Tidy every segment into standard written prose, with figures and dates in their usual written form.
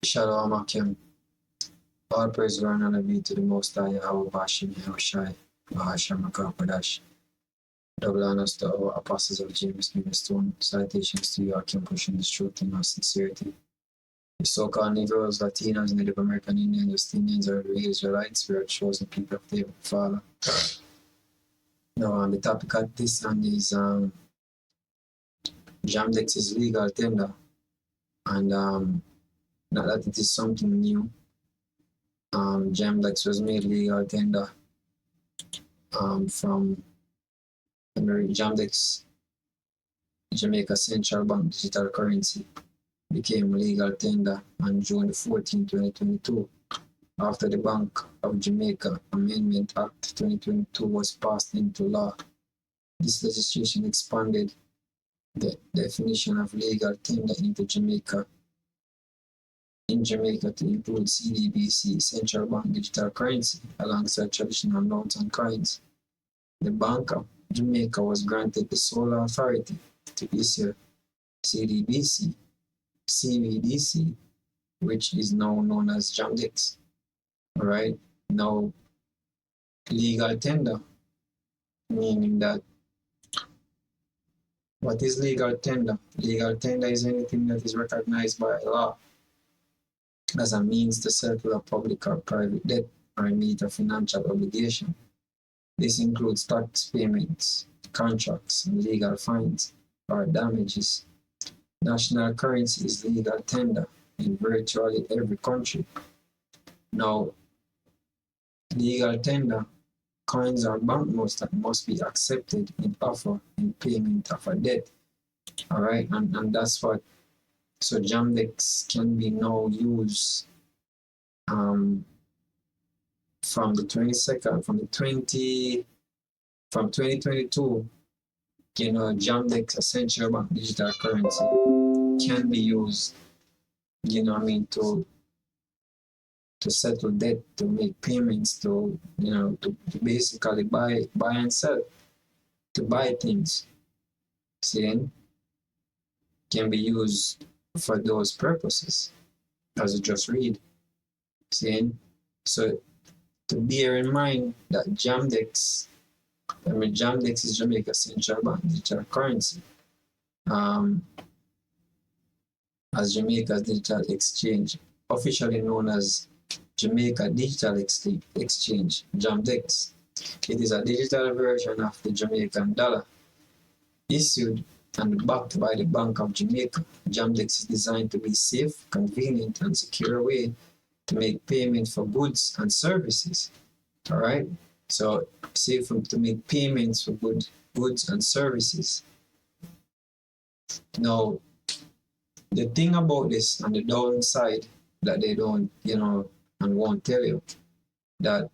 Shalom Akim. All praise and honor be to the Most High, Yahweh Bashim Yahushai, Bahasham Akapadash. Double honors to our apostles of James Stone. Citations to you, Akim, pushing the truth in our sincerity. The so-called Negroes, Latinos, Native American Indians, West Indians are the Israelites, we are chosen people of the Father. Now, the topic of this one is JAM-DEX is legal tender, and not that it is something new. JAM-DEX was made legal tender from JAM-DEX, Jamaica Central Bank digital currency, became legal tender on June 14, 2022, after the Bank of Jamaica Amendment Act 2022 was passed into law. This legislation expanded the definition of legal tender in Jamaica to include CBDC, central bank digital currency, alongside traditional notes and coins. The Bank of Jamaica was granted the sole authority to issue CBDC, which is now known as JAM-DEX. All right, now legal tender, meaning that what is legal tender? Legal tender is anything that is recognized by law as a means to settle a public or private debt or meet a financial obligation. This includes tax payments, contracts, and legal fines or damages. National currency is legal tender in virtually every country. Now, legal tender, coins or banknotes that must be accepted in offer in payment of a debt. All right, and that's what. So JAM-DEX can be now used from the 22nd, from 2022. You know, JAM-DEX, a central bank digital currency, can be used, you know, to settle debt, to make payments, to basically buy and sell, to buy things. See, can be used for those purposes, as you just read. See, so to bear in mind that JAM-DEX is Jamaica Central Bank digital currency, as Jamaica's digital exchange, officially known as Jamaica Digital Exchange, JAM-DEX. It is a digital version of the Jamaican dollar, issued and backed by the Bank of Jamaica. JAM-DEX is designed to be safe, convenient, and secure way to make payment for goods and services. All right, so safe to make payments for goods and services. Now, the thing about this and the downside that they don't, and won't tell you, that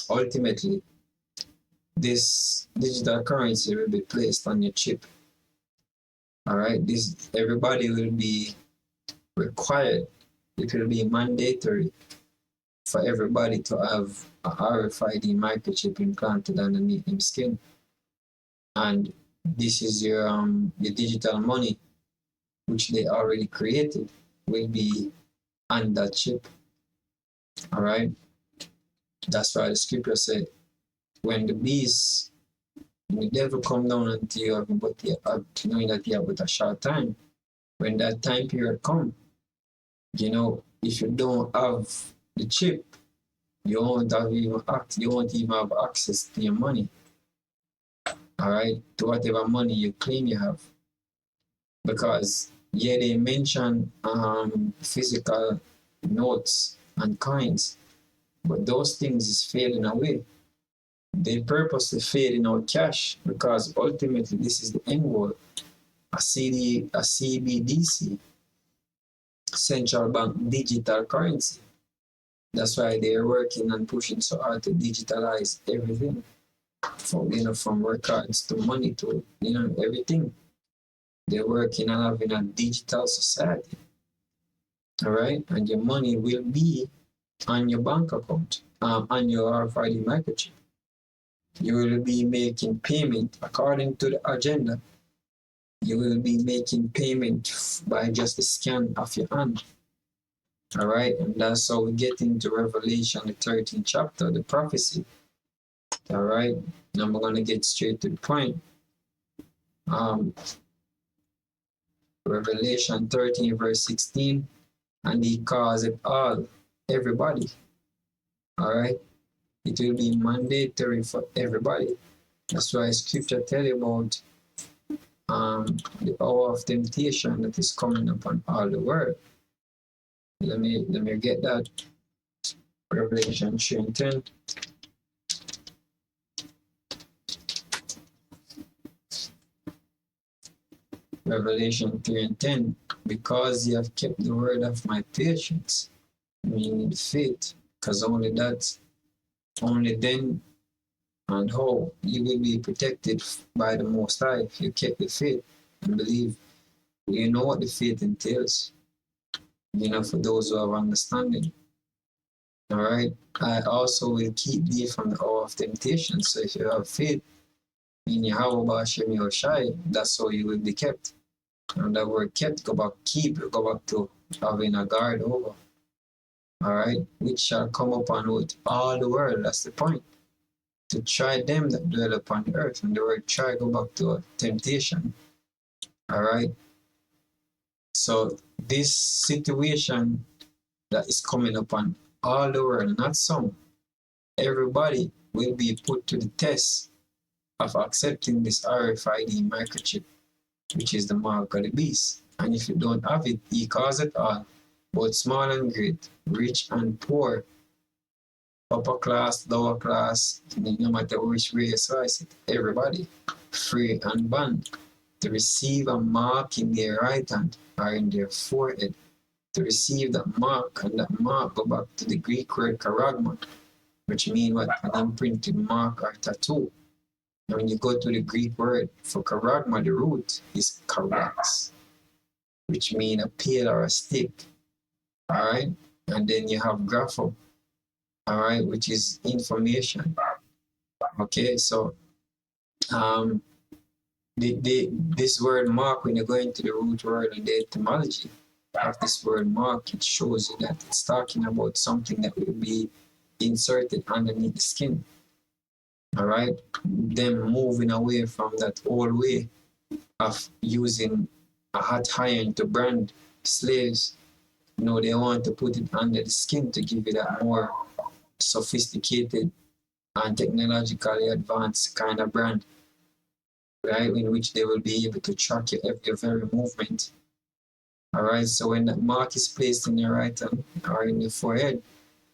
ultimately this digital currency will be placed on your chip. All right, everybody will be required, it will be mandatory for everybody to have a RFID microchip implanted underneath their skin. And this is your digital money, which they already created, will be on that chip. All right, that's why the scripture said, when the devil come down unto you, knowing that you have but a short time, when that time period come, if you don't have the chip, you won't even have access to your money. All right, to whatever money you claim you have, because they mention physical notes and coins, but those things is fading away. They purposely fading out cash, because ultimately this is the end goal, a CBDC, central bank digital currency. That's why they're working and pushing so hard to digitalize everything, from records to money to everything. They're working on having a digital society. All right, and your money will be on your bank account, on your RFID microchip. You will be making payment according to the agenda. You will be making payment by just a scan of your hand. All right, and that's how we get into Revelation, the 13th chapter, the prophecy. All right, now I'm gonna get straight to the point. Revelation 13, verse 16, and he calls it all, everybody. All right, it will be mandatory for everybody. That's why Scripture tell you about the hour of temptation that is coming upon all the world. Let me get that. Revelation 3 and 10. Revelation 3 and 10. Because you have kept the word of my patience, meaning faith, because only then and how you will be protected by the Most High if you keep the faith and believe. You know what the faith entails, for those who have understanding. All right. I also will keep thee from the hour of temptation. So if you have faith in Yahweh Hashem Yoshai, that's how you will be kept. And that word kept, go back to having a guard over. All right. Which shall come upon with all the world. That's the point. To try them that dwell upon the earth. And the word try, go back to temptation. All right. So this situation that is coming upon all the world, not some, everybody will be put to the test of accepting this RFID microchip, which is the mark of the beast. And if you don't have it, he calls it all, both small and great, rich and poor, upper class, lower class, no matter which race, everybody, free and bond, to receive a mark in their right hand or in their forehead, to receive that mark, and that mark go back to the Greek word charagma, which means what? An imprinted mark or tattoo. And when you go to the Greek word for charagma, the root is charax, which means a pale or a stick. All right, and then you have grapho, all right, which is information. Okay, so this word mark, when you go into the root word and the etymology of this word mark, it shows you that it's talking about something that will be inserted underneath the skin. All right, them moving away from that old way of using a hot iron to brand slaves. They want to put it under the skin to give it a more sophisticated and technologically advanced kind of brand, right? In which they will be able to track your very movement. All right, so when that mark is placed in your right hand or in your forehead,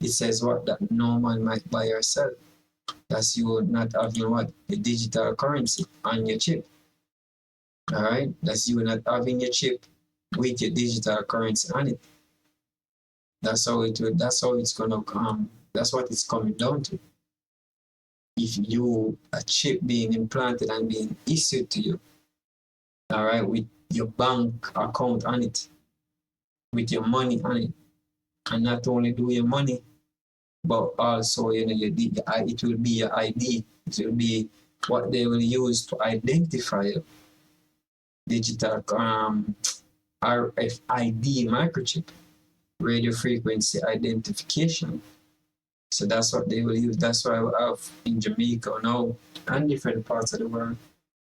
it says what? That no man might buy or sell. That's you not having what? The digital currency on your chip. All right, that's you not having your chip with your digital currency on it. That's how it's gonna come. That's what it's coming down to. If a chip being implanted and being issued to you, all right, with your bank account on it, with your money on it, and not only do your money, but also it will be your ID. It will be what they will use to identify you. Digital RFID microchip, radio frequency identification. So that's what they will use. That's why we have in Jamaica now and different parts of the world.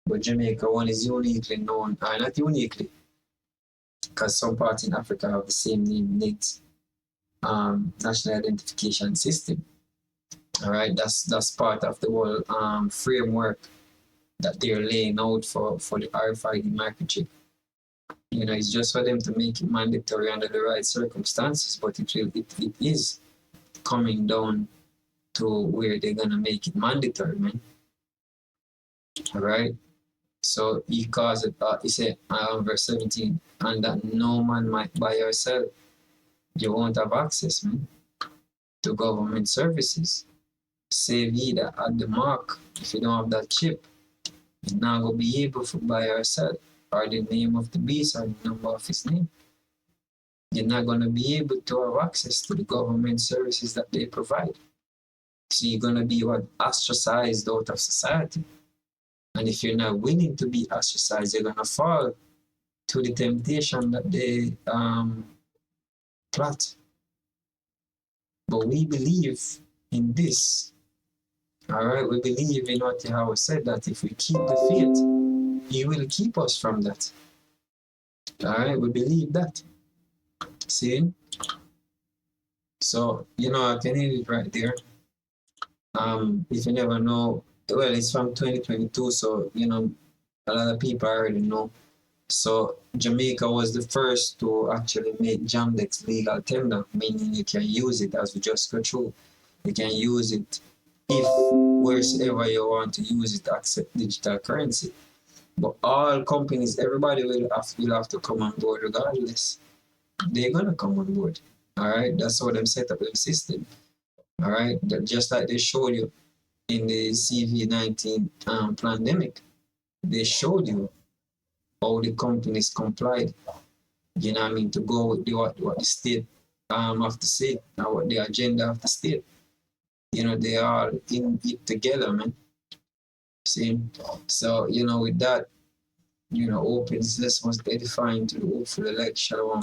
But Jamaica one is uniquely known, not uniquely, because some parts in Africa have the same name, NIT, National Identification System. All right, that's part of the whole framework that they're laying out for the RFID microchip. It's just for them to make it mandatory under the right circumstances, but it is coming down to where they're gonna make it mandatory, man. All right. So he calls it. He said, verse 17, and that no man might buy or sell. You won't have access, man, to government services, save ye that at the mark. If you don't have that chip, you're not gonna be able to buy or sell, or the name of the beast, or the number of his name. You're not gonna be able to have access to the government services that they provide. So you're gonna be what, ostracized out of society. And if you're not willing to be ostracized, you're gonna fall to the temptation that they plot. But we believe in this. All right, we believe in what Yahweh said, that if we keep the faith, He will keep us from that. All right, we believe that. See? So, I can read it right there. If you never know, well, it's from 2022, so, a lot of people already know. So Jamaica was the first to actually make JAM-DEX legal tender, meaning you can use it as we just go through. You can use it if wheresoever you want to use it, accept digital currency. But all companies, everybody will have to come on board regardless. They're gonna come on board. All right, that's how them set up the system. All right, just like they showed you in the COVID-19 pandemic, they showed you how the companies complied, to go with what the state have to say and what the agenda of the state. They are in it together, man. See? So, with that, opens this was edifying to the hopeful elect. Shalom.